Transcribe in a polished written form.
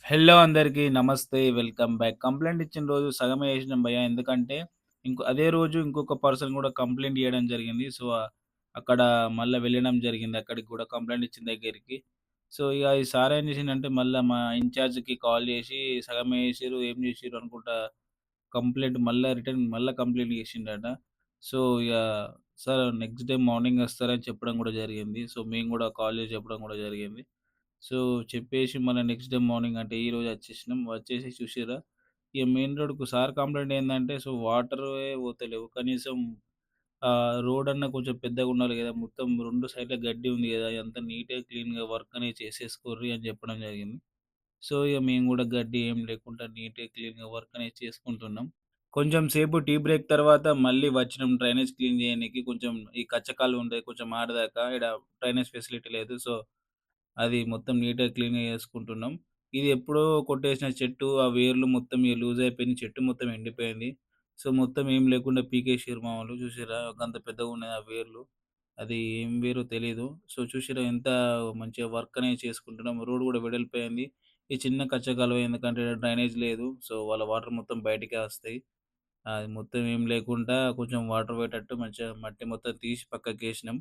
Hello అందరికీ నమస్తే. Welcome back. Complaint ఇచ్చిన రోజు సగమే ఏసినాం భయ్యా. ఎందుకంటే అదే రోజు ఇంకొక పర్సన్ గూడా కంప్లెయింట్ ఇయ్యడం జరిగింది. సో, అక్కడ మళ్ళా వెళ్ళడం జరిగింది. అక్కడికి గూడా కంప్లెయింట్ ఇచ్చిన దగ్గరికి. సో, ఇగ ఈ సార్ ఏం చేసిండంటే మళ్ళా మా ఇన్‌చార్జ్‌కి కాల్ చేసి సగమే ఏసిర్రు, ఏం చేసిర్రు అనుకుంటా కంప్లెయింట్ మళ్ళా కంప్లెయింట్ చేసిండట. సో, ఇగ సార్ నెక్స్ట్ డే మార్నింగ్ వస్తారని చెప్పడం గూడా జరిగింది. సో, మేము గూడా కాల్ చేసి చెప్పడం గూడా జరిగింది. సో, చెప్పేసి మళ్ళా నెక్స్ట్ డే మార్నింగ్ అంటే ఈరోజు వచ్చేసినాం. వచ్చేసి చూసిర్రా, ఇగ మెయిన్ రోడ్‌కు సార్ కంప్లెయింట్ ఏందంటే, సో, వాటరే పోతలేవు. కనీసం రోడన్నా కొంచెం పెద్దగుండాలి గదా! మొత్తం 2 సైడ్‌ల గడ్డి ఉంది గదా! ఇదంతా నీట్‌గా, క్లీన్‌గా వర్క్ అనేది చేసేసుకోర్రి అని చెప్పడం జరిగింది. సో, ఇగ మేము గూడా గడ్డి ఏం లేకుండా నీట్‌గా, క్లీన్‌గా వర్క్ అనేది చేసుకుంటున్నాం. కొంచెం సేపు టీ బ్రేక్ తర్వాత మళ్ళీ వచ్చినాం డ్రైనేజ్ క్లీన్ జేయనీకి. కొంచెం ఈ కచ్చకాలువ ఉండే కొంచెం ఆడదాకా ఈడ డ్రైనేజ్ ఫెసిలిటీ లేదు. సో, అది మొత్తం నీట్‌గా క్లీన్‌గా చేసుకుంటున్నాం. ఇది ఎప్పుడో కొట్టేసిన చెట్టు, ఆ వేర్లు మొత్తం ఇగ లూజ్ అయిపోయింది. చెట్టు మొత్తం ఎండిపోయింది. సో, మొత్తం ఏం లేకుండా పీకేసిర్రు మా వోళ్ళు చూసిర్రా? గంత పెద్దగున్నాయి ఆ వేర్లు. అది ఏం వేరో తెలీదు. సో, చూసిర్రా ఎంత మంచిగా వర్క్ అనేది చేసుకుంటున్నాం. రోడ్ గూడా వెడల్పయింది. ఈ చిన్న కచ్చ కాలువ ఎందుకంటే డ్రైనేజ్ లేదు. సో, వాళ్ళ వాటర్ మొత్తం బయటికే వస్తాయి. అది మొత్తం ఏం లేకుండా కొంచెం వాటర్ పోయేటట్టు మంచిగా మట్టి మొత్తం తీసి పక్కకేసినాం.